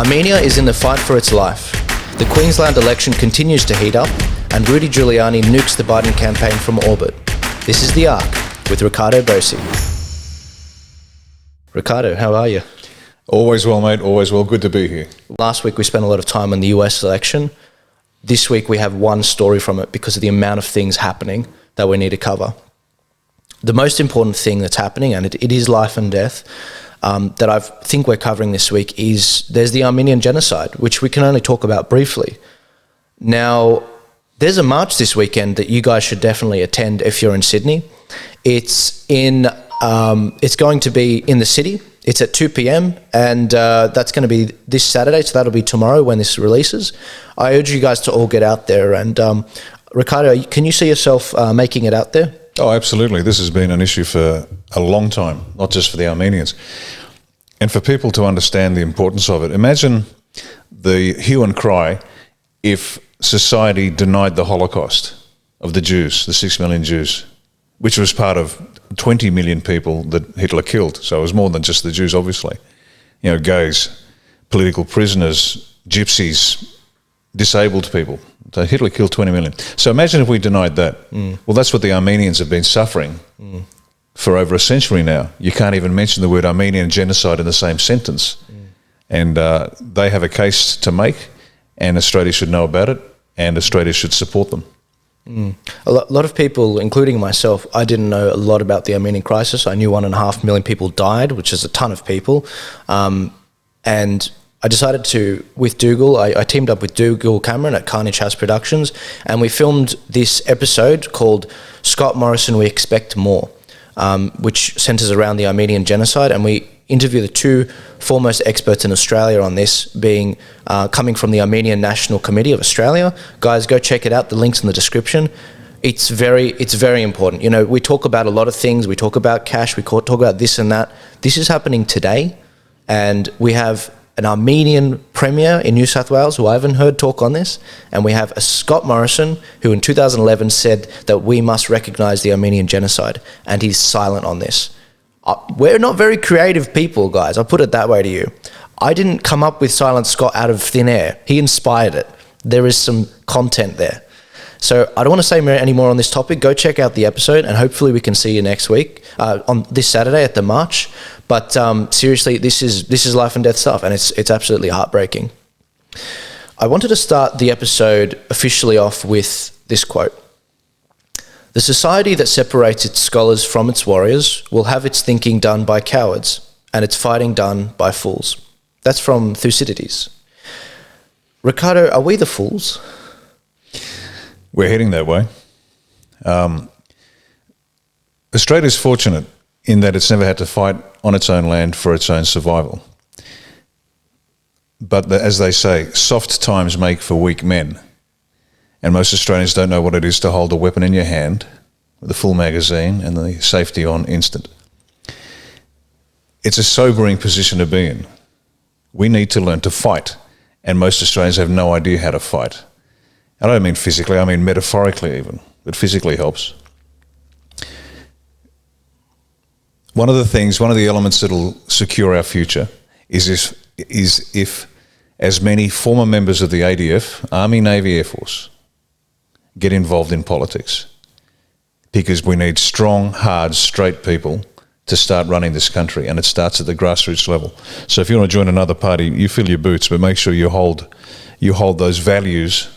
Armenia is in the fight for its life. The Queensland election continues to heat up, and Rudy Giuliani nukes the Biden campaign from orbit. This is The Arc with Riccardo Bosi. Riccardo, how are you? Always well, mate. Always well. Good to be here. Last week we spent a lot of time on the US election. This week we have one story from it because of the amount of things happening that we need to cover. The most important thing that's happening, and it is life and death, that I think we're covering this week is there's the Armenian genocide, which we can only talk about briefly. Now, there's a march this weekend that you guys should definitely attend if you're in Sydney. It's going to be in the city. It's at 2 p.m. and that's going to be this Saturday, so that'll be tomorrow when this releases. I urge you guys to all get out there. And Riccardo, can you see yourself making it out there? Oh, absolutely. This has been an issue for a long time, not just for the Armenians. And for people to understand the importance of it, imagine the hue and cry if society denied the Holocaust of the Jews, the 6 million Jews, which was part of 20 million people that Hitler killed. So it was more than just the Jews, obviously. You know, gays, political prisoners, gypsies, disabled people. So Hitler killed 20 million. So imagine if we denied that. Well, that's what the Armenians have been suffering for over a century now. You can't even mention the word Armenian genocide in the same sentence. And they have a case to make, and Australia should know about it, and Australia should support them. A lot of people, including myself, I didn't know a lot about the Armenian crisis. I knew 1.5 million people died, which is a ton of people. And I decided to, with Dougal, I teamed up with Dougal Cameron at Carnage House Productions, and we filmed this episode called Scott Morrison, We Expect More, which centres around the Armenian genocide, and we interview the two foremost experts in Australia on this, being coming from the Armenian National Committee of Australia. Guys, go check it out. The link's in the description. It's very important. You know, we talk about a lot of things. We talk about cash. We talk about this and that. This is happening today, and we have an Armenian premier in New South Wales who I haven't heard talk on this, and we have a Scott Morrison who in 2011 said that we must recognise the Armenian genocide, and he's silent on this. We're not very creative people, guys. I'll put it that way to you. I didn't come up with Silent Scott out of thin air. He inspired it. There is some content there. So I don't want to say any more on this topic. Go check out the episode, and hopefully we can see you next week, on this Saturday at the march. But seriously, this is life and death stuff, and it's absolutely heartbreaking. I wanted to start the episode officially off with this quote. The society that separates its scholars from its warriors will have its thinking done by cowards and its fighting done by fools. That's from Thucydides. Riccardo, are we the fools? We're heading that way. Australia's fortunate in that it's never had to fight on its own land for its own survival. But as they say, soft times make for weak men. And most Australians don't know what it is to hold a weapon in your hand with a full magazine and the safety on instant. It's a sobering position to be in. We need to learn to fight, and most Australians have no idea how to fight. I don't mean physically, I mean metaphorically even, but physically helps. One of the elements that'll secure our future is if as many former members of the ADF, Army, Navy, Air Force, get involved in politics. Because we need strong, hard, straight people to start running this country, and it starts at the grassroots level. So if you want to join another party, you fill your boots, but make sure you hold those values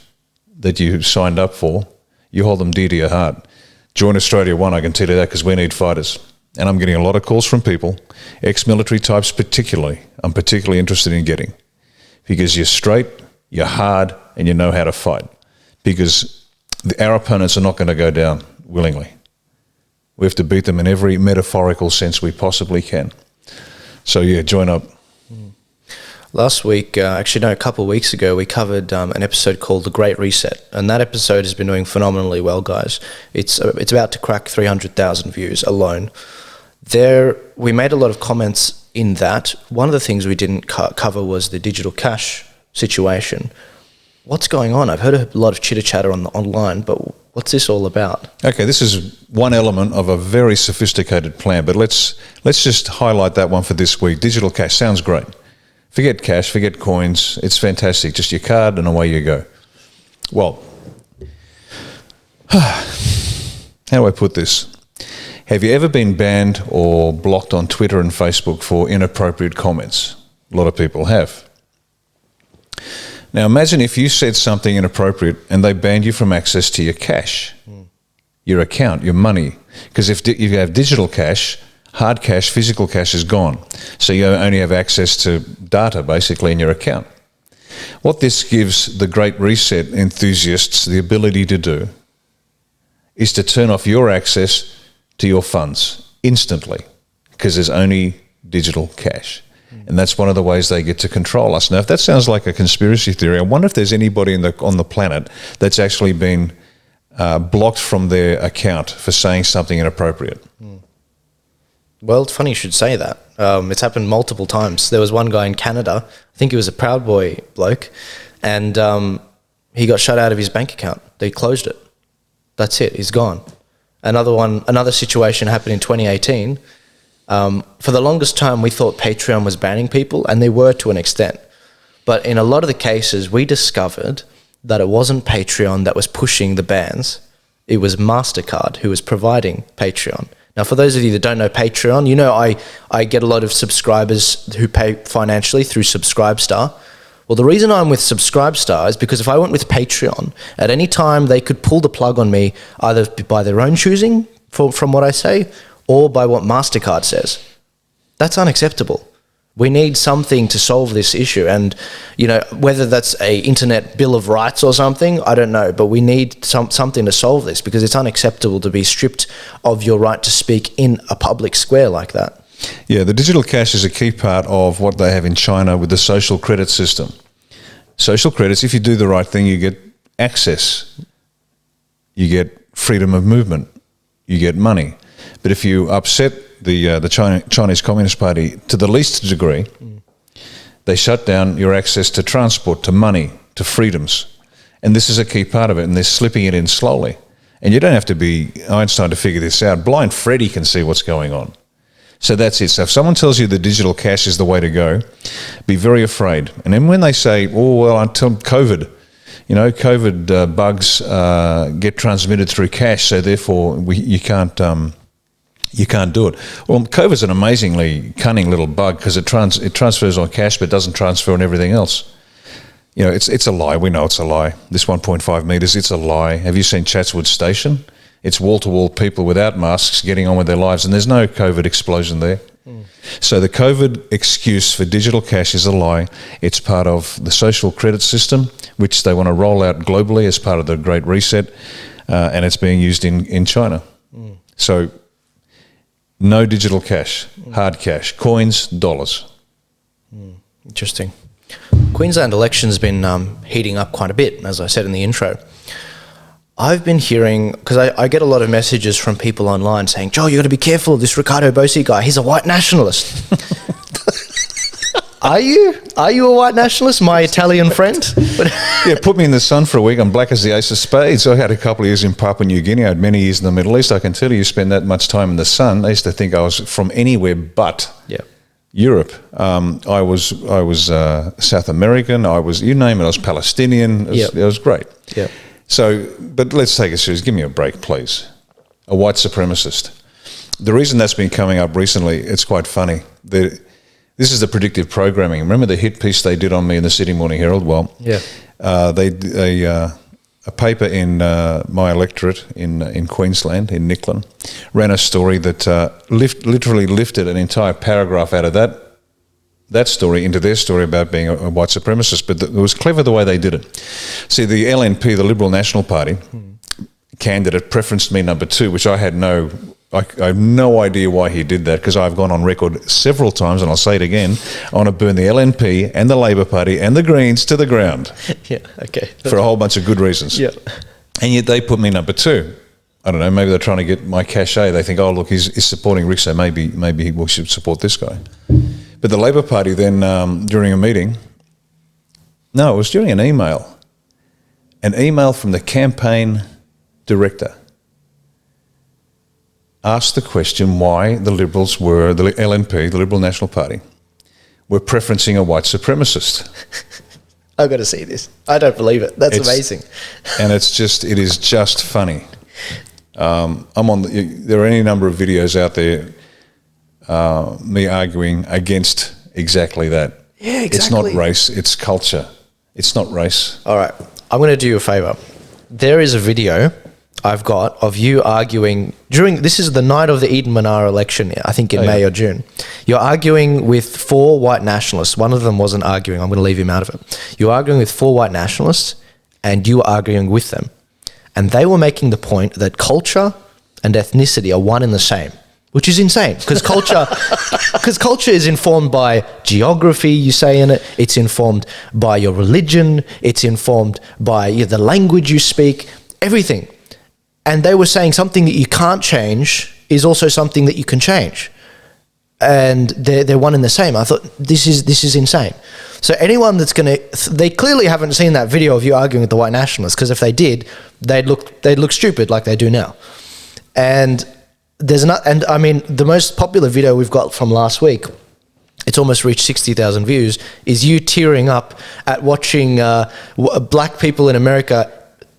that you signed up for, you hold them dear to your heart. Join Australia One, I can tell you that, because we need fighters. And I'm getting a lot of calls from people, ex-military types particularly, I'm particularly interested in getting. Because you're straight, you're hard, and you know how to fight. Because our opponents are not going to go down willingly. We have to beat them in every metaphorical sense we possibly can. So yeah, join up. Last week, a couple of weeks ago, we covered an episode called The Great Reset, and that episode has been doing phenomenally well, guys. It's about to crack 300,000 views alone. We made a lot of comments in that. One of the things we didn't cover was the digital cash situation. What's going on? I've heard a lot of chitter-chatter online, but what's this all about? Okay, this is one element of a very sophisticated plan, but let's just highlight that one for this week. Digital cash sounds great. Forget cash, forget coins. It's fantastic. Just your card and away you go. Well, how do I put this? Have you ever been banned or blocked on Twitter and Facebook for inappropriate comments? A lot of people have. Now imagine if you said something inappropriate and they banned you from access to your cash, your account, your money. Because if you have digital cash, hard cash, physical cash is gone. So you only have access to data basically in your account. What this gives the Great Reset enthusiasts the ability to do is to turn off your access to your funds instantly, because there's only digital cash. And that's one of the ways they get to control us. Now, if that sounds like a conspiracy theory, I wonder if there's anybody on the planet that's actually been blocked from their account for saying something inappropriate. Well, it's funny you should say that. It's happened multiple times. There was one guy in Canada, I think he was a Proud Boy bloke, and he got shut out of his bank account. They closed it. That's it, he's gone. Another situation happened in 2018. For the longest time, we thought Patreon was banning people, and they were to an extent. But in a lot of the cases, we discovered that it wasn't Patreon that was pushing the bans. It was MasterCard who was providing Patreon. Now, for those of you that don't know Patreon, you know I get a lot of subscribers who pay financially through Subscribestar. Well, the reason I'm with Subscribestar is because if I went with Patreon, at any time they could pull the plug on me, either by their own choosing, from what I say, or by what MasterCard says. That's unacceptable. We need something to solve this issue. And, you know, whether that's a internet bill of rights or something, I don't know. But we need something to solve this, because it's unacceptable to be stripped of your right to speak in a public square like that. Yeah, the digital cash is a key part of what they have in China with the social credit system. Social credits, if you do the right thing, you get access. You get freedom of movement. You get money. But if you upset the Chinese Communist Party to the least degree, they shut down your access to transport, to money, to freedoms. And this is a key part of it, and they're slipping it in slowly. And you don't have to be Einstein to figure this out. Blind Freddy can see what's going on. So that's it. So if someone tells you the digital cash is the way to go, be very afraid. And then when they say, oh, well, until COVID, you know, COVID bugs get transmitted through cash, so therefore you can't do it. Well, COVID's an amazingly cunning little bug, because it transfers on cash but doesn't transfer on everything else. You know, it's a lie. We know it's a lie. This 1.5 metres, it's a lie. Have you seen Chatswood Station? It's wall-to-wall people without masks getting on with their lives, and there's no COVID explosion there. So the COVID excuse for digital cash is a lie. It's part of the social credit system, which they want to roll out globally as part of the Great Reset, and it's being used in China. So no digital cash, hard cash, coins, dollars. Interesting. Queensland Elections has been heating up quite a bit, as I said in the intro. I've been hearing, because I get a lot of messages from people online saying, Joel, you got to be careful of this Riccardo Bosi guy. He's a white nationalist. Are you a white nationalist, my Italian friend? Yeah, put me in the sun for a week. I'm black as the ace of spades. I had a couple of years in Papua New Guinea. I had many years in the Middle East. I can tell you spend that much time in the sun. I used to think I was from anywhere but Europe. I was South American. I was, you name it, I was Palestinian. It was great. Yeah. So, but let's take it serious. Give me a break, please. A white supremacist. The reason that's been coming up recently, it's quite funny. This is the predictive programming. Remember the hit piece they did on me in the Sydney Morning Herald? Well, a paper in my electorate in Queensland, in Nicklin, ran a story that literally lifted an entire paragraph out of that story into their story about being a white supremacist. But it was clever the way they did it. See, the LNP, the Liberal National Party, candidate preferenced me number 2, which I have no idea why he did that, because I've gone on record several times, and I'll say it again, I want to burn the LNP and the Labor Party and the Greens to the ground. Yeah, okay. For a whole bunch of good reasons. Yeah. And yet they put me number 2. I don't know, maybe they're trying to get my cachet. They think, oh, look, he's supporting Rick, so maybe we should support this guy. But the Labor Party then, during a meeting, no, it was during an email from the campaign director, asked the question why the Liberals the LNP, the Liberal National Party, we're preferencing a white supremacist. I've got to see this. I don't believe it. That's amazing. And it is just funny. There are any number of videos out there, me arguing against exactly that. Yeah, exactly. It's not race, it's culture. It's not race. All right. I'm going to do you a favor. There is a video I've got of you arguing this is the night of the Eden Manara election, I think in May or June. You're arguing with 4 white nationalists. One of them wasn't arguing. I'm going to leave him out of it. You're arguing with 4 white nationalists and you were arguing with them. And they were making the point that culture and ethnicity are one and the same, which is insane because culture is informed by geography, you say in it. It's informed by your religion. It's informed by the language you speak, everything. And they were saying something that you can't change is also something that you can change. And they're one and the same. I thought, this is insane. So anyone that's they clearly haven't seen that video of you arguing with the white nationalists, because if they did, they'd look stupid like they do now. And I mean, the most popular video we've got from last week, it's almost reached 60,000 views, is you tearing up at watching black people in America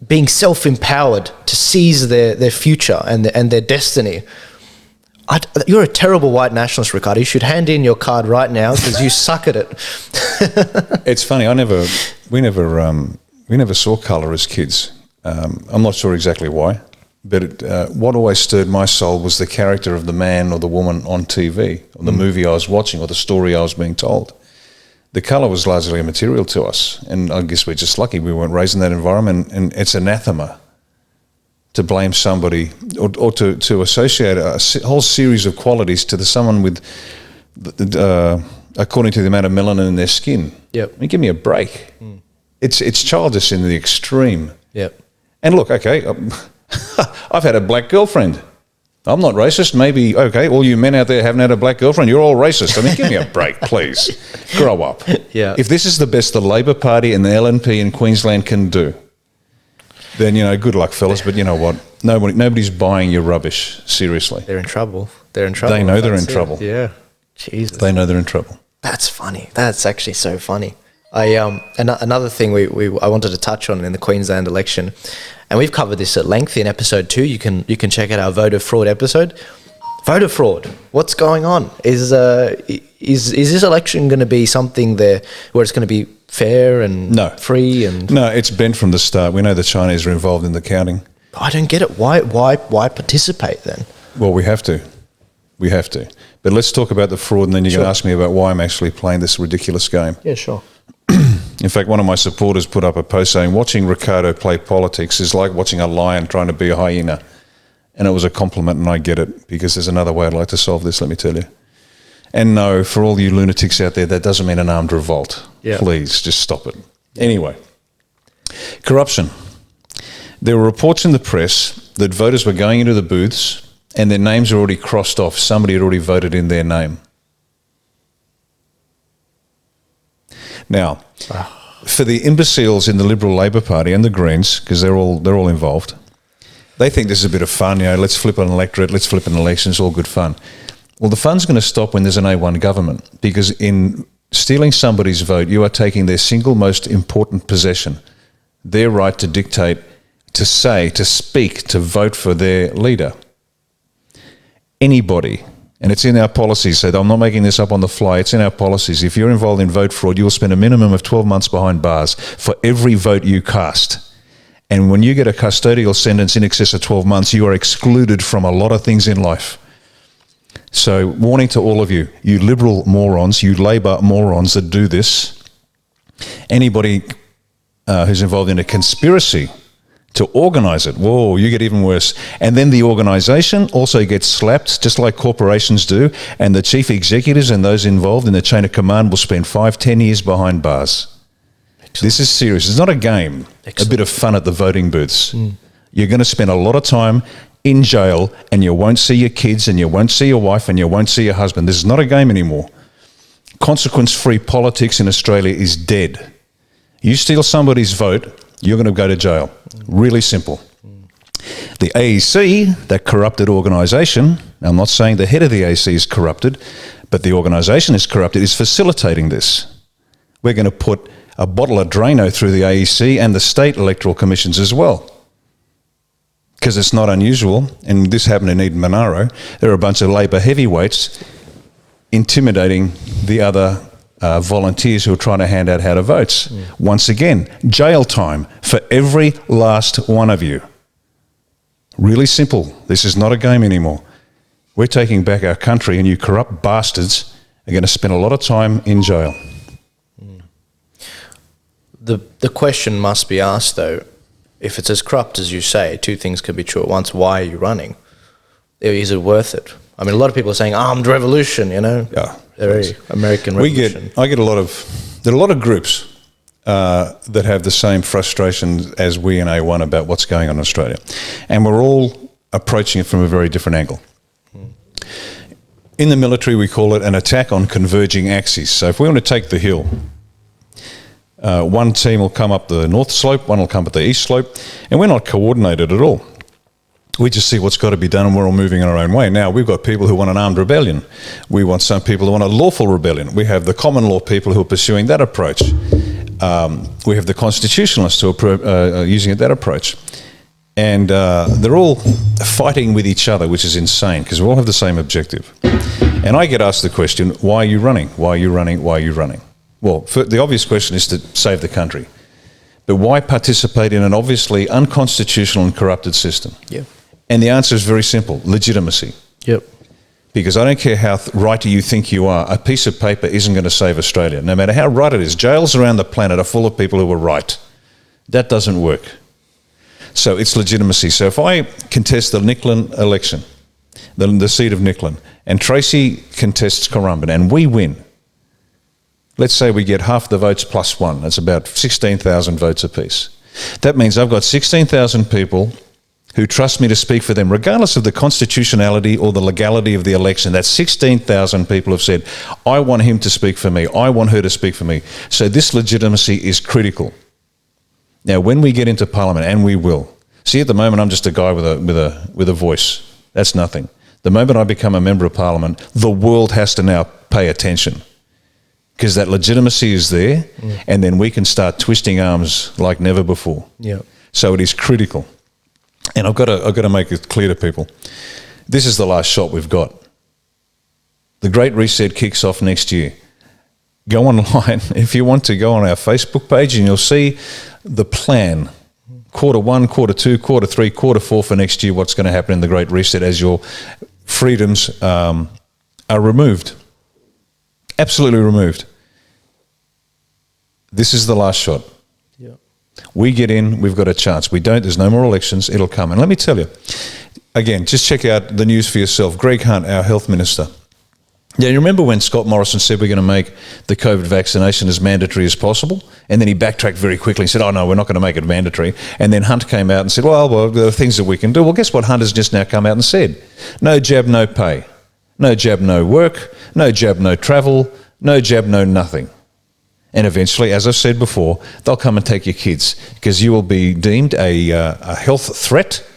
being self-empowered to seize their future and their destiny. You're a terrible white nationalist, Riccardo. You should hand in your card right now because you suck at it. It's funny. We never saw colour as kids. I'm not sure exactly why, but what always stirred my soul was the character of the man or the woman on TV, or the movie I was watching, or the story I was being told. The colour was largely immaterial to us, and I guess we're just lucky we weren't raised in that environment, and it's anathema to blame somebody or to associate a whole series of qualities to someone with, according to the amount of melanin in their skin. Yep. I mean, give me a break. It's childish in the extreme. Yep. And look, okay, I've had a black girlfriend. I'm not racist. Maybe, okay, all you men out there haven't had a black girlfriend. You're all racist. I mean, give me a break, please. Grow up. Yeah. If this is the best the Labor Party and the LNP in Queensland can do, then, good luck, fellas. But you know what? Nobody's buying your rubbish, seriously. They're in trouble. They know they're in trouble. Yeah. Jesus. They know they're in trouble. That's funny. That's actually so funny. Another thing I wanted to touch on in the Queensland election, and we've covered this at length in episode 2. You can check out our voter fraud episode. Voter fraud. What's going on? Is this election going to be something there where it's going to be fair and free? And no, it's bent from the start. We know the Chinese are involved in the counting. I don't get it. Why participate then? Well, we have to. But let's talk about the fraud, and then you can ask me about why I'm actually playing this ridiculous game. Yeah, sure. In fact, one of my supporters put up a post saying, watching Riccardo play politics is like watching a lion trying to be a hyena. And it was a compliment, and I get it, because there's another way I'd like to solve this, let me tell you. And no, for all you lunatics out there, that doesn't mean an armed revolt. Yeah. Please, just stop it. Anyway, corruption. There were reports in the press that voters were going into the booths and their names were already crossed off. Somebody had already voted in their name. Now, for the imbeciles in the Liberal Labor Party and the Greens, because they're all involved, they think this is a bit of fun. Let's flip an electorate, let's flip an election. It's all good fun. Well, the fun's going to stop when there's an A1 government, because in stealing somebody's vote, you are taking their single most important possession, their right to dictate, to say, to speak, to vote for their leader. Anybody. And it's in our policies, so I'm not making this up on the fly, it's in our policies. If you're involved in vote fraud, you will spend a minimum of 12 months behind bars for every vote you cast. And when you get a custodial sentence in excess of 12 months, you are excluded from a lot of things in life. So, warning to all of you, you Liberal morons, you Labor morons that do this, anybody who's involved in a conspiracy to organise it, whoa, you get even worse. And then the organisation also gets slapped, just like corporations do, and the chief executives and those involved in the chain of command will spend 5-10 years behind bars. Excellent. This is serious. It's not a game. Excellent. A bit of fun at the voting booths. You're going to spend a lot of time in jail, and you won't see your kids, and you won't see your wife, and you won't see your husband. This is not a game anymore. Consequence-free politics in Australia is dead. You steal somebody's vote, you're going to go to jail. Really simple. The AEC, that corrupted organisation, I'm not saying the head of the AEC is corrupted, but the organisation is corrupted, is facilitating this. We're going to put a bottle of Drano through the AEC and the state electoral commissions as well. Because it's not unusual, and this happened in Eden Monaro, there are a bunch of Labor heavyweights intimidating the other volunteers who are trying to hand out how to votes. Once again, jail time for every last one of you. Really simple. This is not a game anymore. We're taking back our country, and you corrupt bastards are going to spend a lot of time in jail. The question must be asked, though, if it's as corrupt as you say, two things could be true at once. Why are you running? Is it worth it? I mean, a lot of people are saying armed revolution, you know? Yeah. Very American revolution. There are a lot of groups that have the same frustrations as we in A1 about what's going on in Australia. And we're all approaching it from a very different angle. In the military, we call it an attack on converging axes. So if we want to take the hill, one team will come up the north slope, one will come up the east slope, and we're not coordinated at all. We just see what's got to be done, and we're all moving in our own way. Now, we've got people who want an armed rebellion. We want some people who want a lawful rebellion. We have the common law people who are pursuing that approach. We have the constitutionalists who are using that approach. And they're all fighting with each other, which is insane, because we all have the same objective. And I get asked the question, why are you running? Why are you running? Why are you running? Well, the obvious question is to save the country. But why participate in an obviously unconstitutional and corrupted system? Yeah. And the answer is very simple, legitimacy. Yep. Because I don't care how righty you think you are, a piece of paper isn't going to save Australia, no matter how right it is. Jails around the planet are full of people who are right. That doesn't work. So it's legitimacy. So if I contest the Nicklin election, the seat of Nicklin, and Tracy contests Currumbin, and we win, let's say we get half the votes plus one. That's about 16,000 votes apiece. That means I've got 16,000 people who trust me to speak for them, regardless of the constitutionality or the legality of the election. That's 16,000 people have said, I want him to speak for me. I want her to speak for me. So this legitimacy is critical. Now, when we get into Parliament, and we will, see, at the moment, I'm just a guy with a voice. That's nothing. The moment I become a member of Parliament, the world has to now pay attention, because that legitimacy is there, and then we can start twisting arms like never before. Yeah. So it is critical. And I've got to make it clear to people, this is the last shot we've got. The Great Reset kicks off next year. Go online, if you want to, go on our Facebook page, and you'll see the plan. Quarter 1, quarter 2, quarter 3, quarter 4 for next year, what's going to happen in the Great Reset as your freedoms are removed. Absolutely removed. This is the last shot. Yeah. We get in, we've got a chance. We don't, there's no more elections, it'll come. And let me tell you, again, just check out the news for yourself. Greg Hunt, our health minister. Yeah, you remember when Scott Morrison said we're going to make the COVID vaccination as mandatory as possible? And then he backtracked very quickly and said, oh no, we're not going to make it mandatory. And then Hunt came out and said, well, there are things that we can do. Well, guess what Hunt has just now come out and said? No jab, no pay. No jab, no work. No jab, no travel. No jab, no nothing. And eventually, as I've said before, they'll come and take your kids, because you will be deemed a health threat,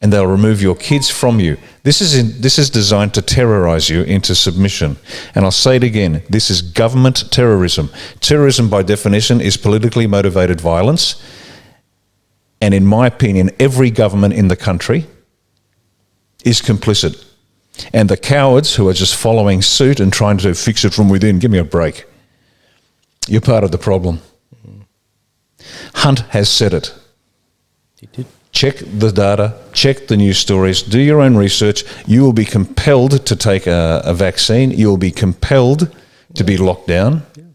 and they'll remove your kids from you. This is designed to terrorise you into submission. And I'll say it again, this is government terrorism. Terrorism, by definition, is politically motivated violence. And in my opinion, every government in the country is complicit. And the cowards who are just following suit and trying to fix it from within, give me a break. You're part of the problem. Hunt has said it. He did. Check the data, check the news stories, do your own research. You will be compelled to take a vaccine. You will be compelled to be locked down. Yeah.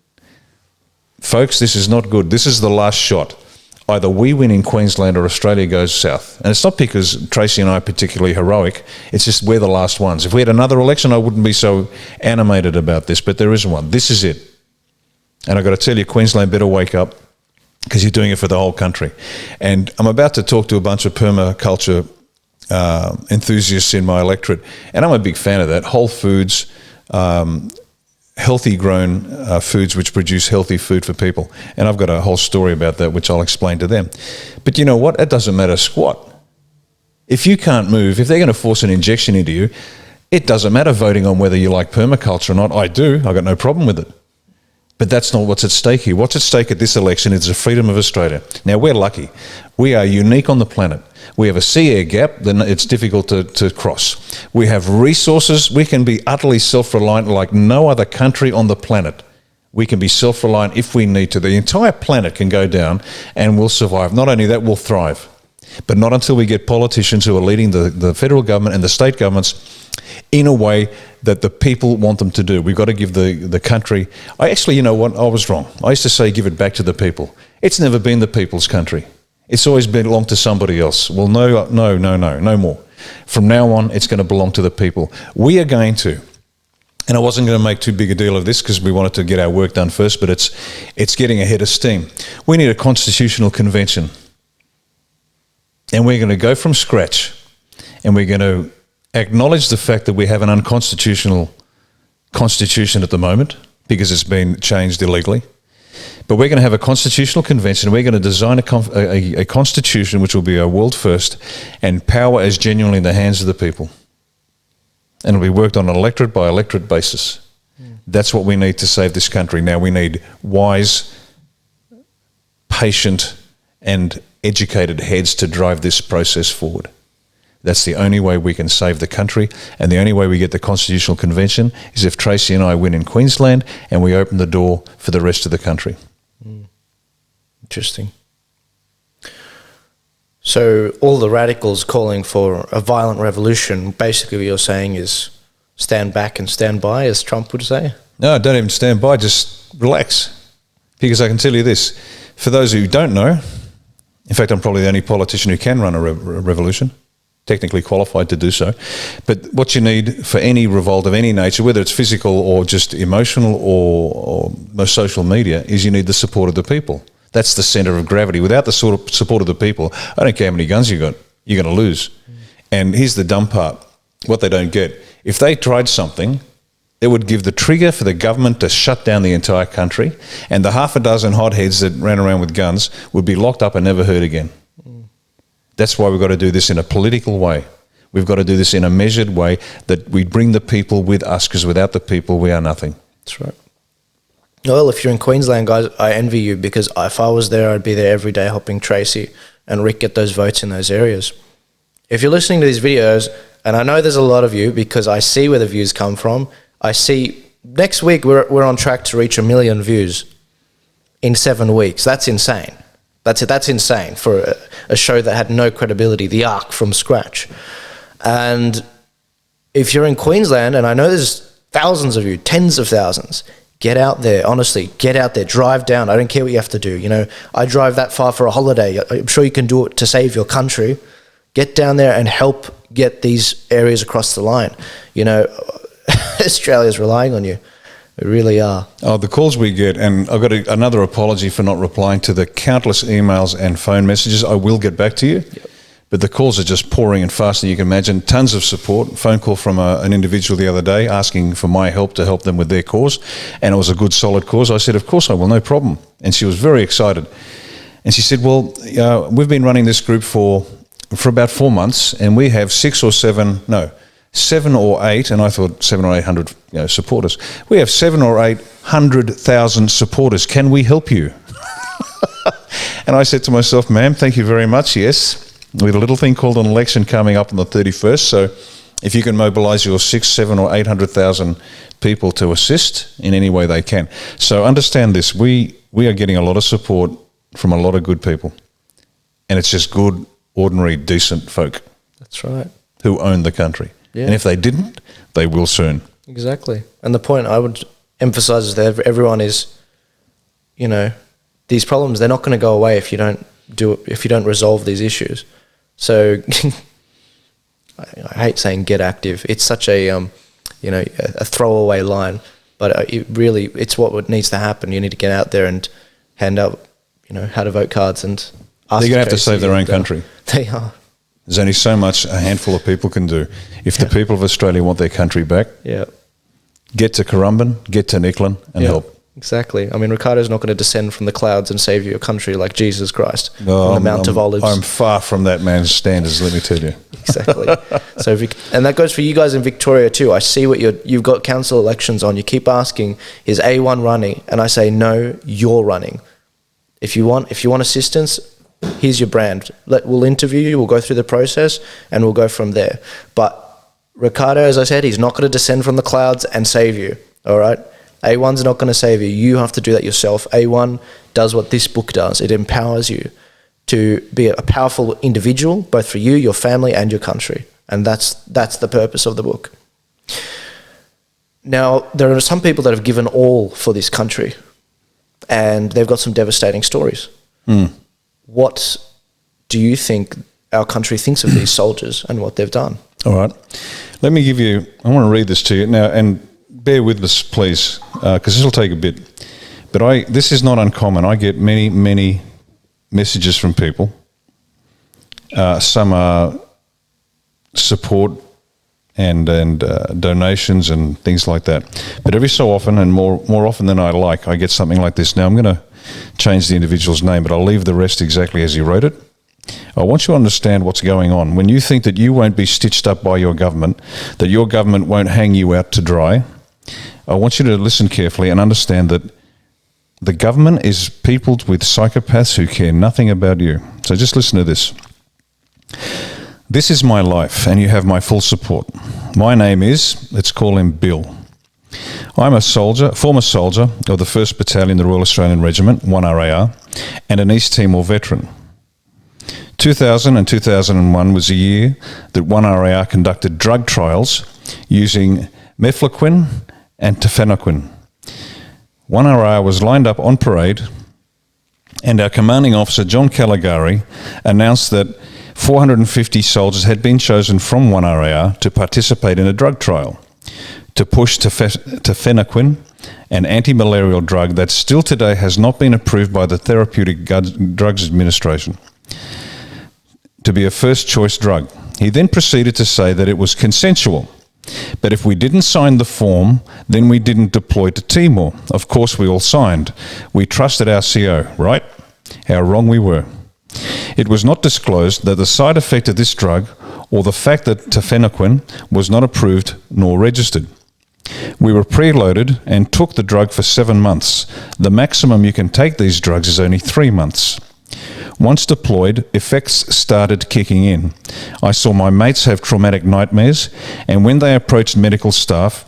Folks, this is not good. This is the last shot. Either we win in Queensland or Australia goes south. And it's not because Tracy and I are particularly heroic. It's just we're the last ones. If we had another election, I wouldn't be so animated about this, but there isn't one. This is it. And I've got to tell you, Queensland better wake up, because you're doing it for the whole country. And I'm about to talk to a bunch of permaculture enthusiasts in my electorate, and I'm a big fan of that. Whole foods, healthy grown foods which produce healthy food for people. And I've got a whole story about that which I'll explain to them. But you know what? It doesn't matter squat. If you can't move, if they're going to force an injection into you, It doesn't matter voting on whether you like permaculture or not. I do. I've got no problem with it. But that's not what's at stake here. What's at stake at this election is the freedom of Australia. Now, we're lucky. We are unique on the planet. We have a sea air gap that it's difficult to cross. We have resources. We can be utterly self-reliant like no other country on the planet. We can be self-reliant if we need to. The entire planet can go down and we'll survive. Not only that, we'll thrive. But not until we get politicians who are leading the federal government and the state governments in a way that the people want them to do. We've got to give the country... you know what? I was wrong. I used to say give it back to the people. It's never been the people's country. It's always belonged to somebody else. Well, no more. From now on, it's going to belong to the people. We are going to... And I wasn't going to make too big a deal of this because we wanted to get our work done first, but it's getting ahead of steam. We need a constitutional convention. And we're going to go from scratch and we're going to acknowledge the fact that we have an unconstitutional constitution at the moment because it's been changed illegally. But we're going to have a constitutional convention. We're going to design a constitution which will be a world first, and power is genuinely in the hands of the people. And it'll be worked on an electorate by electorate basis. That's what we need to save this country. Now we need wise, patient and educated heads to drive this process forward. That's the only way we can save the country, and the only way we get the Constitutional Convention is if Tracy and I win in Queensland and we open the door for the rest of the country. Interesting. So all the radicals calling for a violent revolution, basically what you're saying is stand back and stand by, as Trump would say? No, don't even stand by, just relax. Because I can tell you this, for those who don't know, in fact, I'm probably the only politician who can run a revolution, technically qualified to do so. But what you need for any revolt of any nature, whether it's physical or just emotional or social media, is you need the support of the people. That's the centre of gravity. Without the sort of support of the people, I don't care how many guns you got, you're going to lose. And here's the dumb part, what they don't get. If they tried something, it would give the trigger for the government to shut down the entire country, and the half a dozen hotheads that ran around with guns would be locked up and never heard again. That's why we've got to do this in a political way. We've got to do this in a measured way, that we bring the people with us, because without the people, we are nothing. That's right. Well, if you're in Queensland, guys, I envy you, because if I was there, I'd be there every day helping Tracy and Rick get those votes in those areas. If you're listening to these videos, and I know there's a lot of you because I see where the views come from, I see next week we're on track to reach 1 million views in 7 weeks. That's insane. That's insane for a show that had no credibility, the Ark from scratch. And if you're in Queensland, and I know there's thousands of you, tens of thousands, get out there, honestly, get out there, drive down. I don't care what you have to do. You know, I drive that far for a holiday. I'm sure you can do it to save your country. Get down there and help get these areas across the line. You know, Australia's relying on you. They really are. Oh, the calls we get, and I've got another apology for not replying to the countless emails and phone messages. I will get back to you. Yep. But the calls are just pouring in faster than you can imagine. Tons of support. Phone call from an individual the other day asking for my help to help them with their cause. And it was a good, solid cause. I said, of course I will, no problem. And she was very excited. And she said, well, we've been running this group for about 4 months, and we have 7 or 8, and I thought 700 or 800 supporters. We have 700,000 or 800,000 supporters. Can we help you? And I said to myself, ma'am, thank you very much, yes. We have a little thing called an election coming up on the 31st, so if you can mobilise your 600,000, 700,000 or 800,000 people to assist in any way they can. So understand this, we are getting a lot of support from a lot of good people. And it's just good, ordinary, decent folk. That's right. Who own the country. Yeah. And if they didn't, they will soon. Exactly. And the point I would emphasise is that everyone is, these problems, they're not going to go away if you don't resolve these issues. So I hate saying get active. It's such a throwaway line, but it's what needs to happen. You need to get out there and hand out, how to vote cards and ask. They're going to have to save their own country. They are. There's only so much a handful of people can do. If the people of Australia want their country back, get to Currumbin, get to Nicklin and help. Exactly. I mean, Riccardo's not going to descend from the clouds and save your country like Jesus Christ from the Mount of Olives. I'm far from that man's standards, let me tell you. Exactly. So, and that goes for you guys in Victoria too. I see what you've got council elections on. You keep asking, is A1 running? And I say, no, you're running. If you want assistance, here's your brand. We'll interview you, we'll go through the process, and we'll go from there. But Riccardo, as I said, he's not going to descend from the clouds and save you, all right? A1's not going to save you. You have to do that yourself. A1 does what this book does. It empowers you to be a powerful individual, both for you, your family, and your country. And that's the purpose of the book. Now, there are some people that have given all for this country, and they've got some devastating stories. What do you think our country thinks of these soldiers and what they've done? All right. Let me give you, I want to read this to you now, and bear with us, please, because this will take a bit. But this is not uncommon. I get many, many messages from people. Some are support and donations and things like that. But every so often, and more often than I like, I get something like this. Now, I'm going to change the individual's name, but I'll leave the rest exactly as he wrote it. I want you to understand what's going on. When you think that you won't be stitched up by your government, that your government won't hang you out to dry, I want you to listen carefully and understand that the government is peopled with psychopaths who care nothing about you. So just listen to this. This is my life, and you have my full support. My name is, let's call him Bill. I'm a former soldier of the 1st Battalion, the Royal Australian Regiment, 1RAR, and an East Timor veteran. 2000 and 2001 was a year that 1RAR conducted drug trials using mefloquine and tafenoquine. 1RAR was lined up on parade, and our commanding officer, John Caligari, announced that 450 soldiers had been chosen from 1RAR to participate in a drug trial to push tafenoquine, an anti-malarial drug that still today has not been approved by the Therapeutic Drugs Administration, to be a first-choice drug. He then proceeded to say that it was consensual, but if we didn't sign the form, then we didn't deploy to Timor. Of course, we all signed. We trusted our CO, right? How wrong we were. It was not disclosed that the side effect of this drug, or the fact that tafenoquine was not approved nor registered. We were preloaded and took the drug for 7 months. The maximum you can take these drugs is only 3 months. Once deployed, effects started kicking in. I saw my mates have traumatic nightmares, and when they approached medical staff,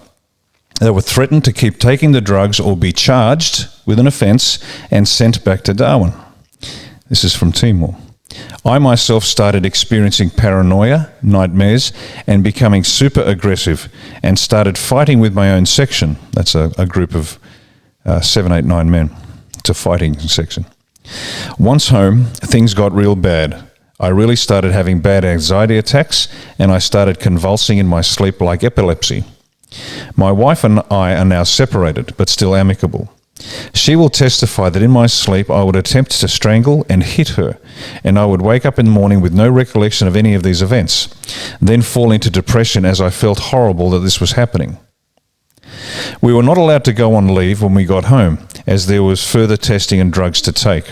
they were threatened to keep taking the drugs or be charged with an offence and sent back to Darwin. This is from Timor. I myself started experiencing paranoia, nightmares, and becoming super aggressive, and started fighting with my own section. That's a group of 7, 8, 9 men. It's a fighting section. Once home, things got real bad. I really started having bad anxiety attacks, and I started convulsing in my sleep like epilepsy. My wife and I are now separated, but still amicable. She will testify that in my sleep I would attempt to strangle and hit her, and I would wake up in the morning with no recollection of any of these events, then fall into depression as I felt horrible that this was happening. We were not allowed to go on leave when we got home, as there was further testing and drugs to take.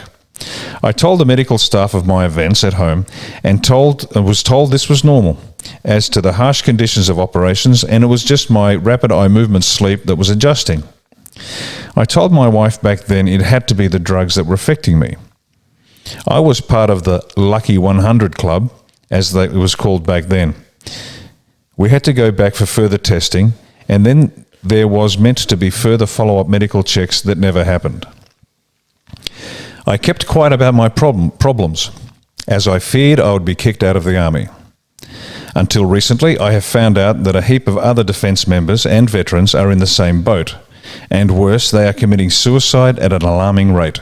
I told the medical staff of my events at home and was told this was normal, as to the harsh conditions of operations, and it was just my rapid eye movement sleep that was adjusting. I told my wife back then it had to be the drugs that were affecting me. I was part of the Lucky 100 Club, as it was called back then. We had to go back for further testing, and then there was meant to be further follow-up medical checks that never happened. I kept quiet about my problems, as I feared I would be kicked out of the army. Until recently, I have found out that a heap of other defence members and veterans are in the same boat, and worse, they are committing suicide at an alarming rate.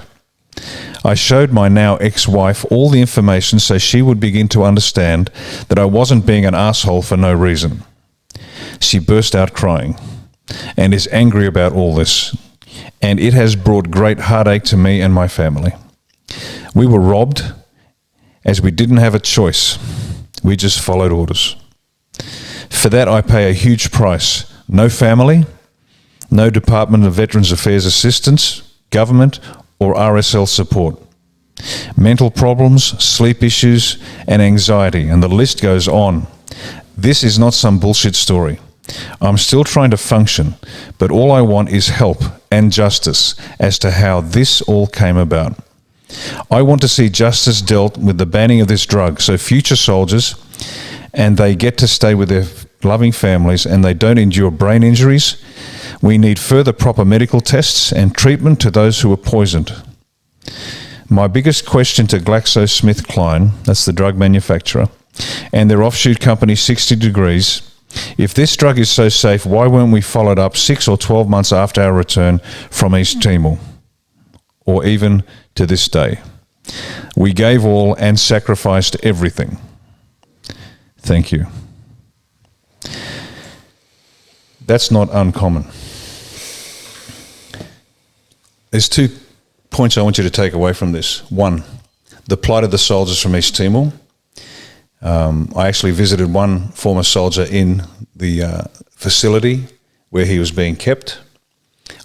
I showed my now ex-wife all the information so she would begin to understand that I wasn't being an asshole for no reason. She burst out crying and is angry about all this, and it has brought great heartache to me and my family. We were robbed as we didn't have a choice. We just followed orders. For that I pay a huge price. No family, No Department of Veterans Affairs assistance, government or RSL support. Mental problems, sleep issues and anxiety, and the list goes on. This is not some bullshit story. I'm still trying to function, but all I want is help and justice as to how this all came about. I want to see justice dealt with the banning of this drug so future soldiers and they get to stay with their loving families and they don't endure brain injuries. We need further proper medical tests and treatment to those who are poisoned. My biggest question to GlaxoSmithKline, that's the drug manufacturer, and their offshoot company 60 Degrees, if this drug is so safe, why weren't we followed up 6 or 12 months after our return from East Timor, or even to this day? We gave all and sacrificed everything. Thank you. That's not uncommon. There's 2 points I want you to take away from this. One, the plight of the soldiers from East Timor. I actually visited one former soldier in the facility where he was being kept.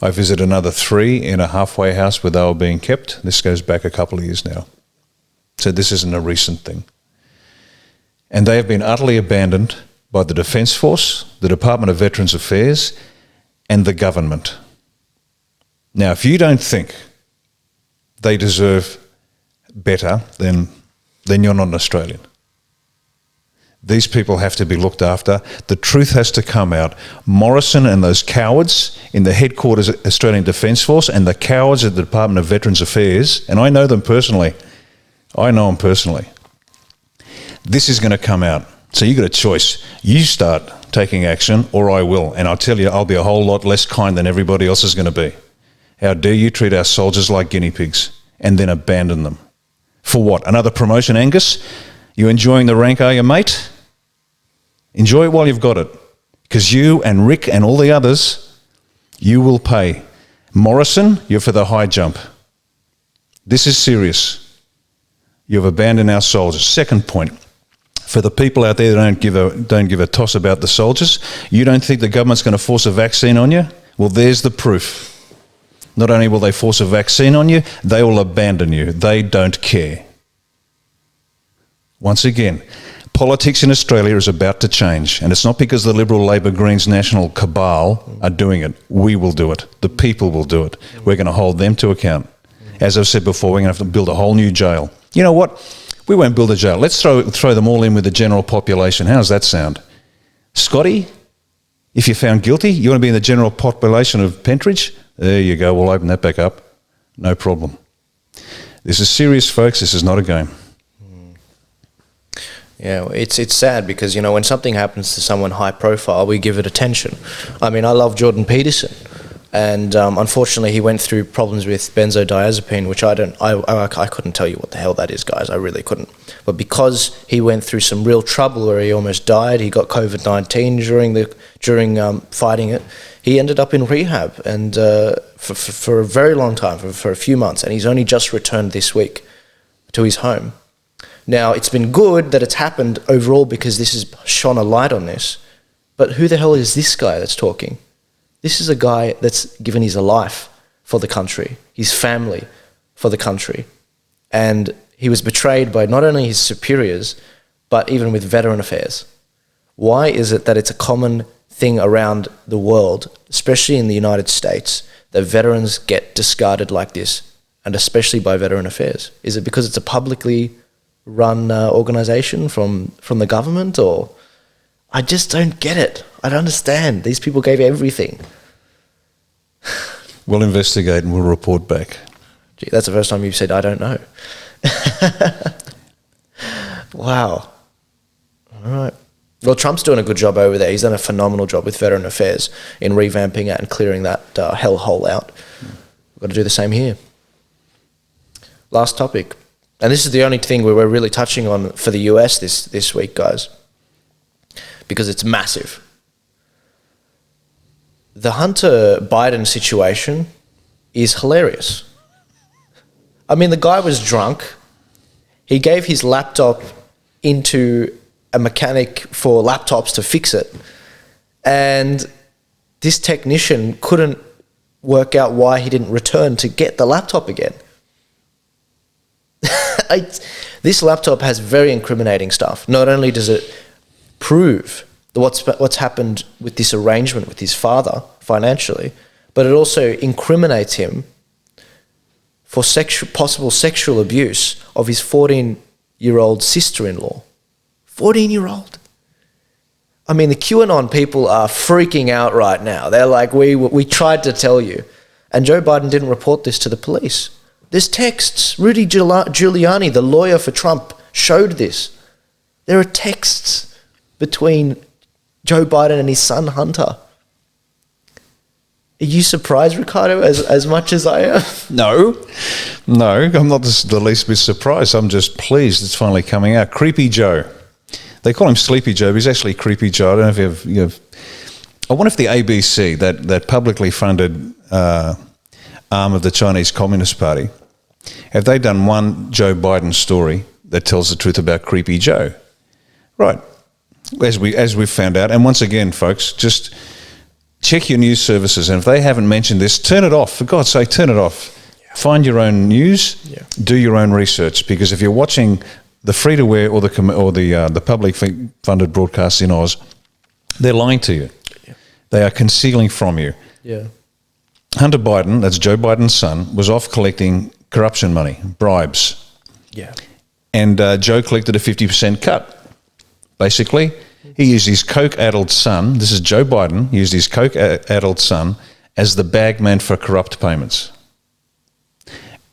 I visited another 3 in a halfway house where they were being kept. This goes back a couple of years now. So this isn't a recent thing. And they have been utterly abandoned by the Defence Force, the Department of Veterans Affairs, and the government. Now, if you don't think they deserve better, then you're not an Australian. These people have to be looked after. The truth has to come out. Morrison and those cowards in the headquarters of Australian Defence Force and the cowards at the Department of Veterans Affairs, and I know them personally. This is going to come out. So you've got a choice. You start taking action or I will. And I'll tell you, I'll be a whole lot less kind than everybody else is going to be. How dare you treat our soldiers like guinea pigs and then abandon them? For what? Another promotion, Angus? You enjoying the rank, are you, mate? Enjoy it while you've got it. Because you and Rick and all the others, you will pay. Morrison, you're for the high jump. This is serious. You've abandoned our soldiers. Second point, for the people out there that don't give a toss about the soldiers, you don't think the government's going to force a vaccine on you? Well, there's the proof. Not only will they force a vaccine on you, they will abandon you. They don't care. Once again, politics in Australia is about to change, and it's not because the Liberal, Labor, Greens national cabal are doing it. We will do it. The people will do it. We're going to hold them to account. As I've said before, we're going to have to build a whole new jail. You know what? We won't build a jail. Let's throw them all in with the general population. How does that sound? Scotty, if you're found guilty, you want to be in the general population of Pentridge? There you go. We'll open that back up. No problem. This is serious, folks. This is not a game. Yeah, it's sad because, you know, when something happens to someone high profile, we give it attention. I mean, I love Jordan Peterson, and unfortunately he went through problems with benzodiazepine, which I couldn't tell you what the hell that is, guys. I really couldn't. But because he went through some real trouble where he almost died, he got COVID-19 during fighting it. He ended up in rehab and for a very long time, for a few months, and he's only just returned this week to his home. Now, it's been good that it's happened overall because this has shone a light on this. But who the hell is this guy that's talking? This is a guy that's given his life for the country, his family for the country. And he was betrayed by not only his superiors, but even with Veteran Affairs. Why is it that it's a common thing around the world, especially in the United States, that veterans get discarded like this, and especially by Veteran Affairs? Is it because it's a publicly run organisation from the government, or I just don't get it. I don't understand. These people gave everything. We'll investigate and we'll report back. Gee, that's the first time you've said I don't know. Wow. All right. Well, Trump's doing a good job over there. He's done a phenomenal job with Veteran Affairs in revamping it and clearing that hellhole out. We've got to do the same here. Last topic. And this is the only thing we're really touching on for the US this week, guys, because it's massive. The Hunter Biden situation is hilarious. I mean, the guy was drunk. He gave his laptop into a mechanic for laptops to fix it. And this technician couldn't work out why he didn't return to get the laptop again. This laptop has very incriminating stuff. Not only does it prove what's happened with this arrangement with his father financially, but it also incriminates him for possible sexual abuse of his 14-year-old sister-in-law. 14-year-old. I mean, the QAnon people are freaking out right now. They're like, we tried to tell you. And Joe Biden didn't report this to the police. There's texts. Rudy Giuliani, the lawyer for Trump, showed this. There are texts between Joe Biden and his son Hunter. Are you surprised, Riccardo, as much as I am? No, I'm not the least bit surprised. I'm just pleased it's finally coming out. Creepy Joe. They call him Sleepy Joe, but he's actually Creepy Joe. I don't know if you've I wonder if the ABC, that publicly funded arm of the Chinese Communist Party, have they done one Joe Biden story that tells the truth about Creepy Joe? Right, as we've found out. And once again, folks, just check your news services, and if they haven't mentioned this, turn it off. For God's sake, turn it off. Yeah. Find your own news. Yeah. Do your own research, because if you're watching the free-to-air or the public-funded broadcasts in Oz, they're lying to you. Yeah. They are concealing from you. Yeah. Hunter Biden, that's Joe Biden's son, was off collecting corruption money, bribes. Yeah. And Joe collected a 50% cut. Basically, he used his coke-addled son, this is Joe Biden, used his coke-addled son as the bagman for corrupt payments.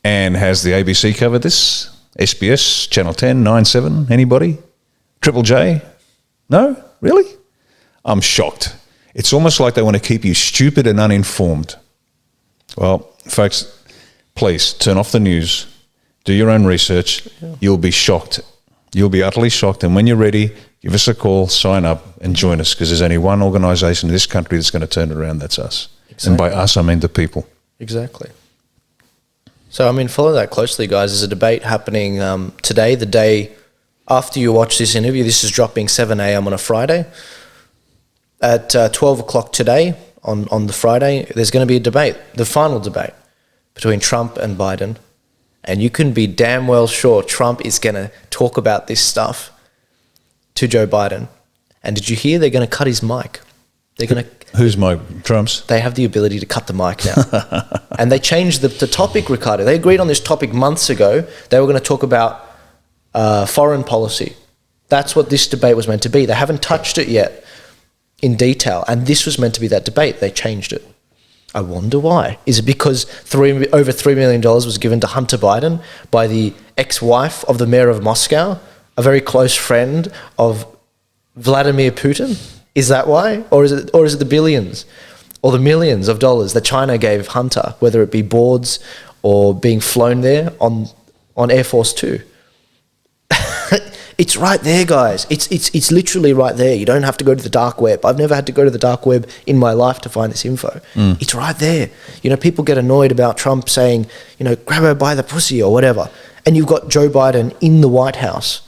And has the ABC covered this? SBS, Channel 10, 9/7, anybody? Triple J? No? Really? I'm shocked. It's almost like they want to keep you stupid and uninformed. Well, folks, please turn off the news, do your own research. Yeah. You'll be shocked. You'll be utterly shocked. And when you're ready, give us a call, sign up and join us, because there's only one organisation in this country that's going to turn it around, that's us. Exactly. And by us, I mean the people. Exactly. So, I mean, follow that closely, guys. There's a debate happening today, the day after you watch this interview. This is dropping 7 a.m. on a Friday. At 12 o'clock today, on the Friday, there's going to be a debate, the final debate between Trump and Biden. And you can be damn well sure Trump is going to talk about this stuff to Joe Biden. And did you hear they're going to cut his mic? They're going to... Whose mic? Trump's? They have the ability to cut the mic now. And they changed the topic, Riccardo. They agreed on this topic months ago. They were going to talk about foreign policy. That's what this debate was meant to be. They haven't touched it yet in detail. And this was meant to be that debate. They changed it. I wonder why. Is it because over $3 million was given to Hunter Biden by the ex-wife of the mayor of Moscow, a very close friend of Vladimir Putin? Is that why? Or is it the billions or the millions of dollars that China gave Hunter, whether it be boards or being flown there on Air Force 2? It's right there, guys. It's literally right there. You don't have to go to the dark web. I've never had to go to the dark web in my life to find this info. It's right there. You know, people get annoyed about Trump saying, you know, grab her by the pussy or whatever. And you've got Joe Biden in the White House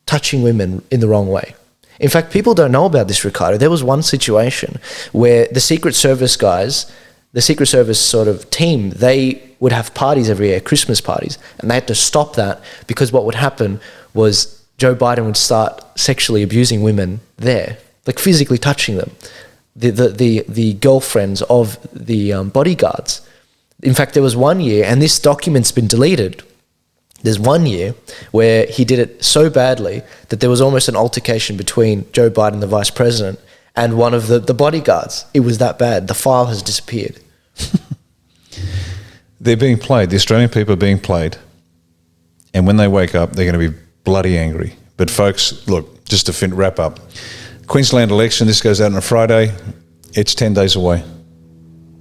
touching women in the wrong way. In fact, people don't know about this, Riccardo. There was one situation where the Secret Service guys, the Secret Service sort of team, they would have parties every year, Christmas parties, and they had to stop that because what would happen was Joe Biden would start sexually abusing women there, like physically touching them, the girlfriends of the bodyguards. In fact, there was one year, and this document's been deleted, there's one year where he did it so badly that there was almost an altercation between Joe Biden, the vice president, and one of the bodyguards. It was that bad. The file has disappeared. They're being played. The Australian people are being played. And when they wake up, they're going to be bloody angry. But folks, look, just to wrap up. Queensland election, this goes out on a Friday. It's 10 days away.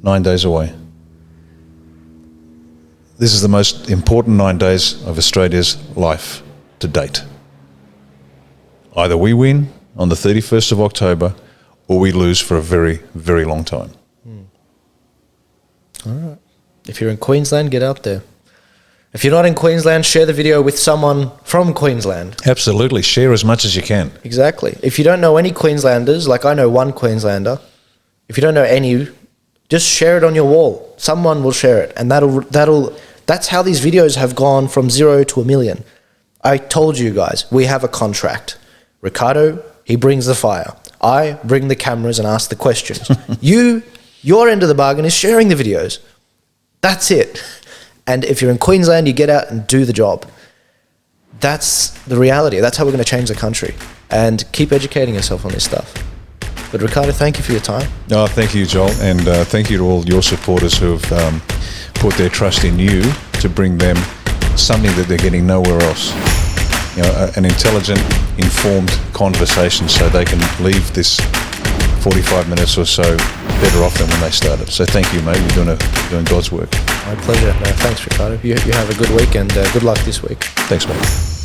9 days away. This is the most important 9 days of Australia's life to date. Either we win on the 31st of October or we lose for a very, very long time. All right. If you're in Queensland, get out there. If you're not in Queensland, share the video with someone from Queensland. Absolutely. Share as much as you can. Exactly. If you don't know any Queenslanders, like I know one Queenslander, If you don't know any, just share it on your wall. Someone will share it, and that's how these videos have gone from 0 to 1 million. I told you guys, we have a contract. Riccardo, he brings the fire. I bring the cameras and ask the questions. Your end of the bargain is sharing the videos. That's it. And if you're in Queensland, you get out and do the job. That's the reality. That's how we're going to change the country. And keep educating yourself on this stuff. But Riccardo, thank you for your time. No, thank you, Joel, and thank you to all your supporters who have put their trust in you to bring them something that they're getting nowhere else. You know, an intelligent, informed conversation, so they can leave this 45 minutes or so better off than when they started. So thank you, mate. You're doing God's work. My pleasure. No, thanks, Riccardo. You have a good week, and good luck this week. Thanks, mate.